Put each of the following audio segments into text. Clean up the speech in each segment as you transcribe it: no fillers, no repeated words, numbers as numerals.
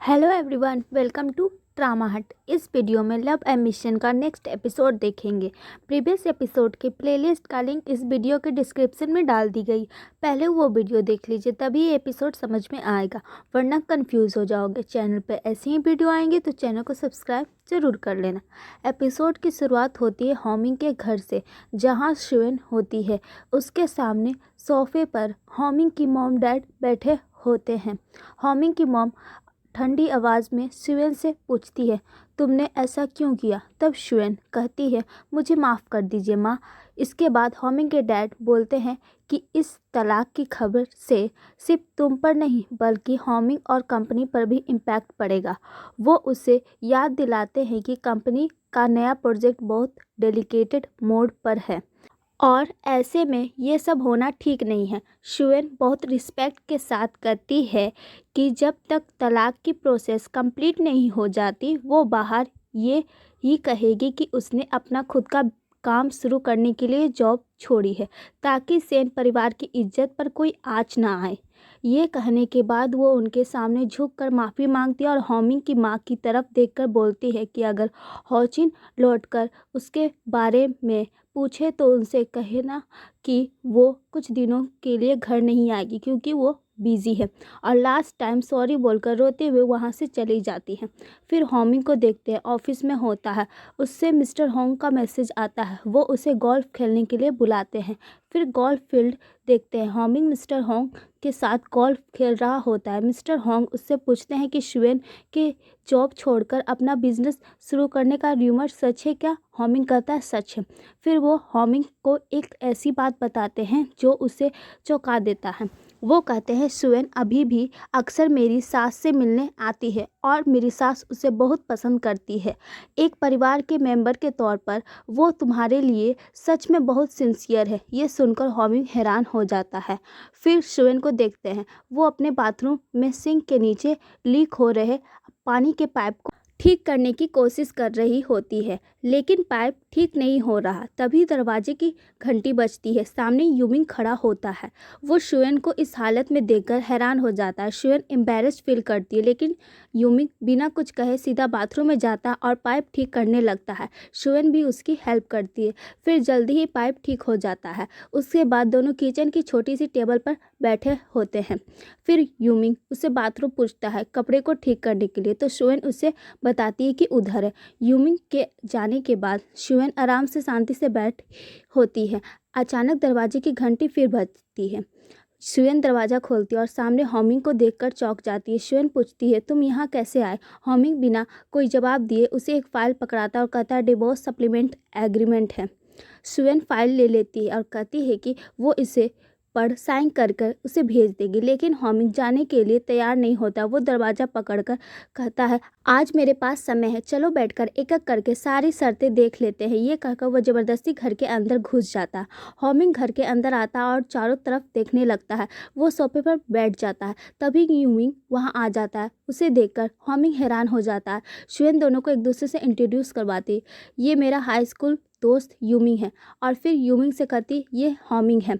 Hello everyone, welcome to trauma hut. इस video में love ambition का नेक्स्ट एपिसोड देखेंगे। प्रीवियस एपिसोड के प्लेलिस्ट का लिंक इस वीडियो के डिस्क्रिप्शन में डाल दी गई। पहले वो वीडियो देख लीजिए, तभी ये एपिसोड समझ में आएगा, वरना कंफ्यूज हो जाओगे। चैनल पे ऐसे ही वीडियो आएंगे तो चैनल को सब्सक्राइब ज़रूर कर लेना। एपिसोड की शुरुआत होती है होमिंग के घर से, जहाँ शिवेन होती है। उसके सामने सोफे पर होमिंग की मॉम डैड बैठे होते हैं। होमिंग की मॉम ठंडी आवाज़ में शिवेन से पूछती है, तुमने ऐसा क्यों किया? तब शिवेन कहती है, मुझे माफ़ कर दीजिए माँ। इसके बाद होमिंग के डैड बोलते हैं कि इस तलाक की खबर से सिर्फ तुम पर नहीं बल्कि होमिंग और कंपनी पर भी इम्पैक्ट पड़ेगा। वो उसे याद दिलाते हैं कि कंपनी का नया प्रोजेक्ट बहुत डेलिकेटेड मोड पर है और ऐसे में ये सब होना ठीक नहीं है। शिवेन बहुत रिस्पेक्ट के साथ कहती है कि जब तक तलाक की प्रोसेस कंप्लीट नहीं हो जाती, वो बाहर ये ही कहेगी कि उसने अपना खुद का काम शुरू करने के लिए जॉब छोड़ी है, ताकि सेन परिवार की इज्जत पर कोई आँच ना आए। ये कहने के बाद वो उनके सामने झुककर माफ़ी मांगती है और होमिंग की माँ की तरफ देखकर बोलती है कि अगर होचिन लौटकर उसके बारे में पूछे तो उनसे कहना कि वो कुछ दिनों के लिए घर नहीं आएगी क्योंकि वो बिज़ी है, और लास्ट टाइम सॉरी बोलकर रोते हुए वहाँ से चली जाती है। फिर होमिंग को देखते हैं, ऑफिस में होता है। उससे मिस्टर होंग का मैसेज आता है। वो उसे गोल्फ खेलने के लिए बुलाते हैं। फिर गोल्फ फील्ड देखते हैं। होमिंग मिस्टर होंग के साथ गोल्फ खेल रहा होता है। मिस्टर होंग उससे पूछते हैं कि शिवेन के जॉब छोड़कर अपना बिजनेस शुरू करने का र्यूमर सच है क्या? होमिंग कहता है सच है। फिर वो होमिंग को एक ऐसी बात बताते हैं जो उसे चौंका देता है। वो कहते हैं शिवेन अभी भी अक्सर मेरी सास से मिलने आती है और मेरी सास उसे बहुत पसंद करती है। एक परिवार के मेंबर के तौर पर वो तुम्हारे लिए सच में बहुत सिंसियर है। ये सुनकर होमिंग हैरान हो जाता है। फिर शिवेन को देखते हैं, वो अपने बाथरूम में सिंक के नीचे लीक हो रहे पानी के पाइप को ठीक करने की कोशिश कर रही होती है, लेकिन पाइप ठीक नहीं हो रहा। तभी दरवाजे की घंटी बजती है। सामने यूमिंग खड़ा होता है। वो शिवेन को इस हालत में देखकर हैरान हो जाता है। शिवेन एम्बैरेस्ड फील करती है, लेकिन यूमिंग बिना कुछ कहे सीधा बाथरूम में जाता और पाइप ठीक करने लगता है। शिवेन भी उसकी हेल्प करती है। फिर जल्दी ही पाइप ठीक हो जाता है। उसके बाद दोनों किचन की छोटी सी टेबल पर बैठे होते हैं। फिर यूमिंग उसे बाथरूम पूछता है कपड़े को ठीक करने के लिए, तो शिवेन उसे बताती है कि उधर है। यूमिंग के जाने के बाद शिवेन आराम से शांति से बैठ होती है। अचानक दरवाजे की घंटी फिर बजती है। शिवेन दरवाज़ा खोलती है और सामने होमिंग को देखकर चौंक जाती है। शिवेन पूछती है, तुम यहाँ कैसे आए? होमिंग बिना कोई जवाब दिए उसे एक फ़ाइल पकड़ाता और कहता है डिवोर्स सप्लीमेंट एग्रीमेंट है। शिवेन फ़ाइल ले लेती है और कहती है कि वो इसे पर साइन कर कर उसे भेज देगी, लेकिन होमिंग जाने के लिए तैयार नहीं होता। वो दरवाज़ा पकड़कर कहता है, आज मेरे पास समय है, चलो बैठकर एक एक करके सारी शर्तें देख लेते हैं। ये कहकर वो ज़बरदस्ती घर के अंदर घुस जाता है। होमिंग घर के अंदर आता और चारों तरफ देखने लगता है। वो सोफे पर बैठ जाता है। तभी यूमिंग वहाँ आ जाता है। उसे देखकर होमिंग हैरान हो जाता है। शिवेन दोनों को एक दूसरे से इंट्रोड्यूस करवाती है। ये मेरा हाई स्कूल दोस्त यूमिंग है। और फिर यूमिंग से कहती ये होमिंग है।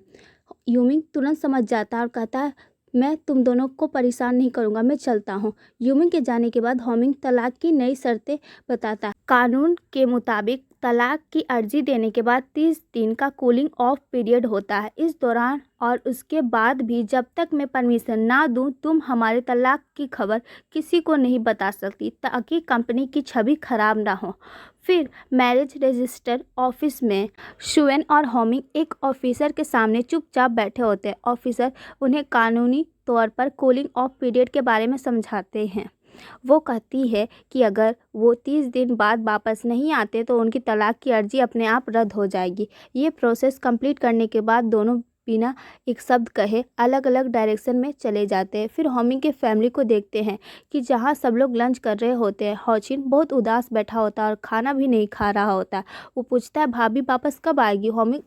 यूमिंग तुरंत समझ जाता है और कहता है, मैं तुम दोनों को परेशान नहीं करूंगा, मैं चलता हूँ। यूमिंग के जाने के बाद होमिंग तलाक की नई शर्तें बताता है। कानून के मुताबिक तलाक की अर्जी देने के बाद 30 दिन का कूलिंग ऑफ पीरियड होता है। इस दौरान और उसके बाद भी जब तक मैं परमिशन ना दूं, तुम हमारे तलाक की खबर किसी को नहीं बता सकती, ताकि कंपनी की छवि खराब ना हो। फिर मैरिज रजिस्टर ऑफिस में शिवेन और होमिंग एक ऑफिसर के सामने चुपचाप बैठे होते हैं। ऑफिसर उन्हें कानूनी तौर पर कूलिंग ऑफ पीरियड के बारे में समझाते हैं। वो कहती है कि अगर वो 30 दिन बाद वापस नहीं आते तो उनकी तलाक की अर्जी अपने आप रद्द हो जाएगी। ये प्रोसेस कंप्लीट करने के बाद दोनों बिना एक शब्द कहे अलग अलग डायरेक्शन में चले जाते हैं। फिर होमिंग के फैमिली को देखते हैं कि जहाँ सब लोग लंच कर रहे होते हैं, होचिन बहुत उदास बैठा होता है और खाना भी नहीं खा रहा होता है। वो पूछता है भाभी वापस कब आएगी? होमिंग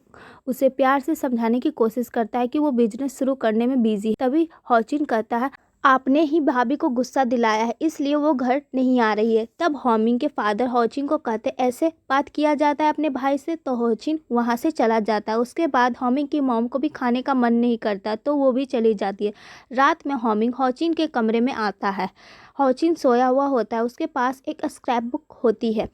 उसे प्यार से समझाने की कोशिश करता है कि वो बिजनेस शुरू करने में बिजी है। तभी होचिन कहता है, आपने ही भाभी को गुस्सा दिलाया है, इसलिए वो घर नहीं आ रही है। तब होमिंग के फादर होचिन को कहते, ऐसे बात किया जाता है अपने भाई से? तो होचिन वहाँ से चला जाता है। उसके बाद होमिंग की मॉम को भी खाने का मन नहीं करता, तो वो भी चली जाती है। रात में होमिंग होचिन के कमरे में आता है। होचिन सोया हुआ होता है, उसके पास एक स्क्रैप बुक होती है।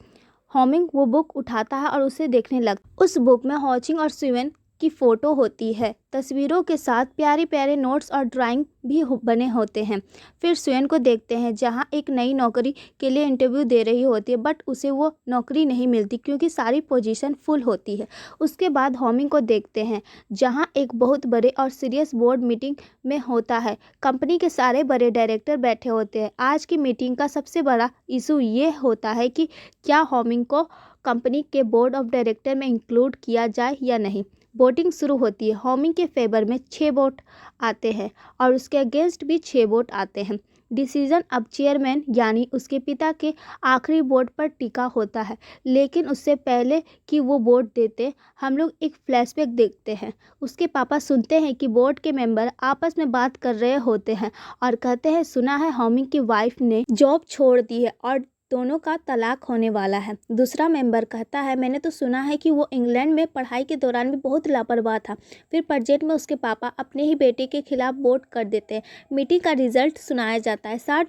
होमिंग वो बुक उठाता है और उसे देखने लगता। उस बुक में होचिन और सुएन की फ़ोटो होती है, तस्वीरों के साथ प्यारे प्यारे नोट्स और ड्राइंग भी बने होते हैं। फिर सुएन को देखते हैं जहाँ एक नई नौकरी के लिए इंटरव्यू दे रही होती है, बट उसे वो नौकरी नहीं मिलती क्योंकि सारी पोजीशन फुल होती है। उसके बाद होमिंग को देखते हैं जहाँ एक बहुत बड़े और सीरियस बोर्ड मीटिंग में होता है। कंपनी के सारे बड़े डायरेक्टर बैठे होते हैं। आज की मीटिंग का सबसे बड़ा इशू ये होता है कि क्या होमिंग को कंपनी के बोर्ड ऑफ डायरेक्टर में इंक्लूड किया जाए या नहीं। वोटिंग शुरू होती है। होमिंग के फेवर में 6 वोट आते हैं और उसके अगेंस्ट भी 6 वोट आते हैं। डिसीजन अब चेयरमैन यानी उसके पिता के आखिरी वोट पर टिका होता है। लेकिन उससे पहले कि वो वोट देते, हम लोग एक फ्लैशबैक देखते हैं। उसके पापा सुनते हैं कि बोर्ड के मेंबर आपस में बात कर रहे होते हैं और कहते हैं, सुना है होमिंग की वाइफ ने जॉब छोड़ दी है और दोनों का तलाक होने वाला है। दूसरा मेंबर कहता है, मैंने तो सुना है कि वो इंग्लैंड में पढ़ाई के दौरान भी बहुत लापरवाह था। फिर प्रोजेक्ट में उसके पापा अपने ही बेटे के खिलाफ वोट कर देते हैं। मीटिंग का रिजल्ट सुनाया जाता है। 60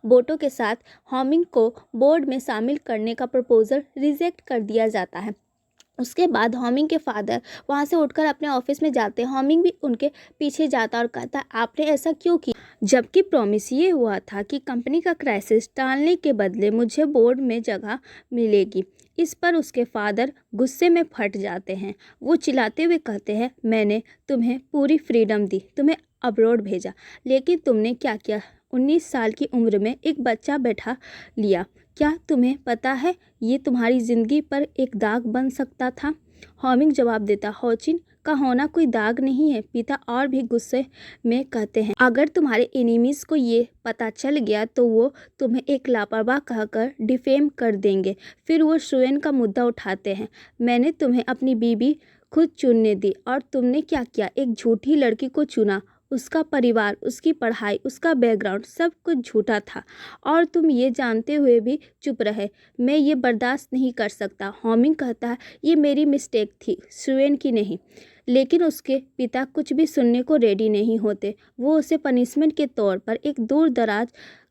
वोटों के साथ होमिंग को बोर्ड में शामिल करने का प्रपोजल रिजेक्ट कर दिया जाता है। उसके बाद होमिंग के फादर वहाँ से उठकर अपने ऑफिस में जाते हैं। होमिंग भी उनके पीछे जाता और कहता, आपने ऐसा क्यों किया? जबकि प्रॉमिस ये हुआ था कि कंपनी का क्राइसिस टालने के बदले मुझे बोर्ड में जगह मिलेगी। इस पर उसके फादर गुस्से में फट जाते हैं। वो चिल्लाते हुए कहते हैं, मैंने तुम्हें पूरी फ्रीडम दी, तुम्हें अब्रॉड भेजा, लेकिन तुमने क्या किया? 19 साल की उम्र में एक बच्चा बैठा लिया। क्या तुम्हें पता है ये तुम्हारी ज़िंदगी पर एक दाग बन सकता था? होमिंग जवाब देता, होचिन का होना कोई दाग नहीं है। पिता और भी गुस्से में कहते हैं, अगर तुम्हारे एनिमीज़ को ये पता चल गया तो वो तुम्हें एक लापरवाह कहकर डिफेम कर देंगे। फिर वो सुएन का मुद्दा उठाते हैं, मैंने तुम्हें अपनी बीवी खुद चुनने दी और तुमने क्या किया? एक झूठी लड़की को चुना। उसका परिवार, उसकी पढ़ाई, उसका बैकग्राउंड सब कुछ झूठा था और तुम ये जानते हुए भी चुप रहे। मैं ये बर्दाश्त नहीं कर सकता। होमिंग कहता है, ये मेरी मिस्टेक थी, सुएन की नहीं। लेकिन उसके पिता कुछ भी सुनने को रेडी नहीं होते। वो उसे पनिशमेंट के तौर पर एक दूर दराज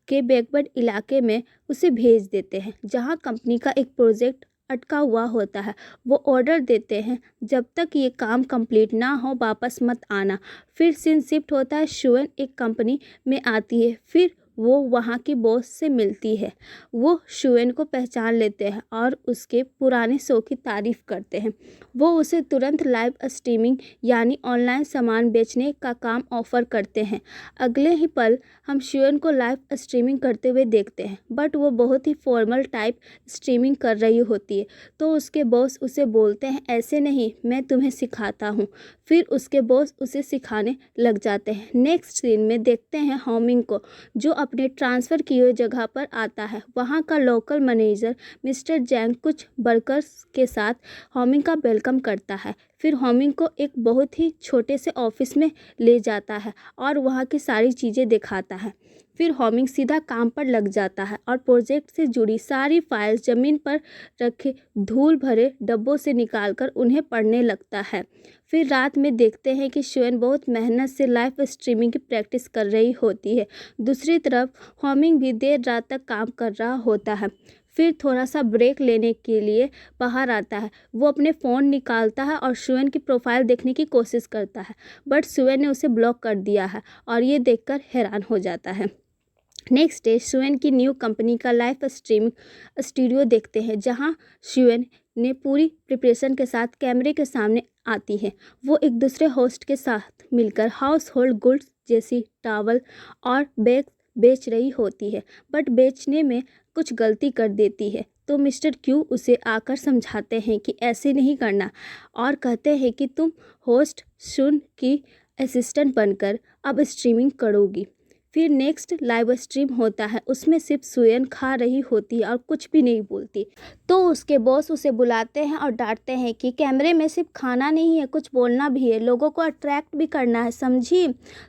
के बैकवर्ड इलाके में उसे भेज देते हैं जहाँ कंपनी का एक प्रोजेक्ट अटका हुआ होता है। वो ऑर्डर देते हैं, जब तक ये काम कंप्लीट ना हो वापस मत आना। फिर सीन शिफ्ट होता है। सुएन एक कंपनी में आती है। फिर वो वहाँ की बॉस से मिलती है। वो सुएन को पहचान लेते हैं और उसके पुराने शो की तारीफ़ करते हैं। वो उसे तुरंत लाइव स्ट्रीमिंग यानी ऑनलाइन सामान बेचने का काम ऑफ़र करते हैं। अगले ही पल हम सुएन को लाइव स्ट्रीमिंग करते हुए देखते हैं, बट वो बहुत ही फॉर्मल टाइप स्ट्रीमिंग कर रही होती है। तो उसके बॉस उसे बोलते हैं, ऐसे नहीं, मैं तुम्हें सिखाता हूँ। फिर उसके बॉस उसे सिखाने लग जाते हैं। नेक्स्ट सीन में देखते हैं होमिंग को, जो अपने ट्रांसफ़र किए हुए जगह पर आता है। वहाँ का लोकल मैनेजर मिस्टर जैंग कुछ वर्कर्स के साथ होमिंग का वेलकम करता है। फिर होमिंग को एक बहुत ही छोटे से ऑफिस में ले जाता है और वहाँ की सारी चीज़ें दिखाता है। फिर होमिंग सीधा काम पर लग जाता है और प्रोजेक्ट से जुड़ी सारी फाइल्स ज़मीन पर रखे धूल भरे डब्बों से निकालकर उन्हें पढ़ने लगता है। फिर रात में देखते हैं कि सुएन बहुत मेहनत से लाइव स्ट्रीमिंग की प्रैक्टिस कर रही होती है। दूसरी तरफ होमिंग भी देर रात तक काम कर रहा होता है। फिर थोड़ा सा ब्रेक लेने के लिए बाहर आता है। वो अपने फ़ोन निकालता है और सुएन की प्रोफाइल देखने की कोशिश करता है, बट सुएन ने उसे ब्लॉक कर दिया है और ये देखकर हैरान हो जाता है। नेक्स्ट डे सुएन की न्यू कंपनी का लाइव स्ट्रीमिंग स्टूडियो देखते हैं, जहां सुएन ने पूरी प्रिपरेशन के साथ कैमरे के सामने आती है। वो एक दूसरे होस्ट के साथ मिलकर हाउस होल्ड गुड्स जैसी टॉवल और बैग बेच रही होती है, बट बेचने में कुछ गलती कर देती है। तो मिस्टर क्यू उसे आकर समझाते हैं कि ऐसे नहीं करना और कहते हैं कि तुम होस्ट सुन की असिस्टेंट बनकर अब स्ट्रीमिंग करोगी। फिर नेक्स्ट लाइव स्ट्रीम होता है। उसमें सिर्फ सुएन खा रही होती है और कुछ भी नहीं बोलती। तो उसके बॉस उसे बुलाते हैं और डांटते हैं कि कैमरे में सिर्फ खाना नहीं है, कुछ बोलना भी है, लोगों को अट्रैक्ट भी करना है, समझी?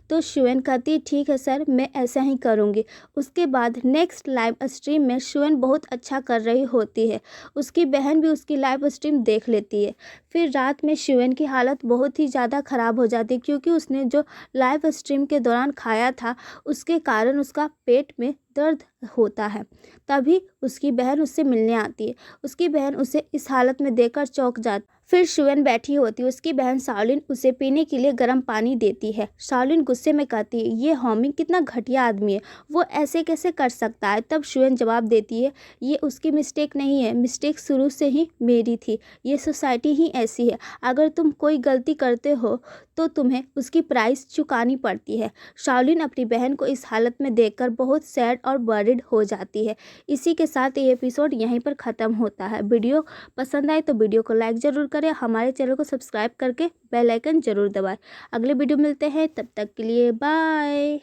तो सुएन कहती है, ठीक है सर, मैं ऐसा ही करूँगी। उसके बाद नेक्स्ट लाइव स्ट्रीम में सुएन बहुत अच्छा कर रही होती है। उसकी बहन भी उसकी लाइव स्ट्रीम देख लेती है। फिर रात में सुएन की हालत बहुत ही ज़्यादा ख़राब हो जाती है, क्योंकि उसने जो लाइव स्ट्रीम के दौरान खाया था उसके कारण उसका पेट में दर्द होता है। तभी उसकी बहन उससे मिलने आती है। उसकी बहन उसे इस हालत में देखकर चौंक जाती। फिर शुएन बैठी होती है। उसकी बहन शाओलिन उसे पीने के लिए गर्म पानी देती है। शाओलिन गुस्से में कहती है, ये हॉमिंग कितना घटिया आदमी है, वो ऐसे कैसे कर सकता है। तब शुएन जवाब देती है, ये उसकी मिस्टेक नहीं है, मिस्टेक शुरू से ही मेरी थी। ये सोसाइटी ही ऐसी है, अगर तुम कोई गलती करते हो तो तुम्हें उसकी प्राइस चुकानी पड़ती है। शाओलिन अपनी बहन को इस हालत में देखकर बहुत सैड और वरिड हो जाती है। इसी के साथ ये एपिसोड यहीं पर ख़त्म होता है। वीडियो पसंद आए तो वीडियो को लाइक ज़रूर करें, हमारे चैनल को सब्सक्राइब करके बेल आइकन ज़रूर दबाएं। अगले वीडियो मिलते हैं, तब तक के लिए बाय।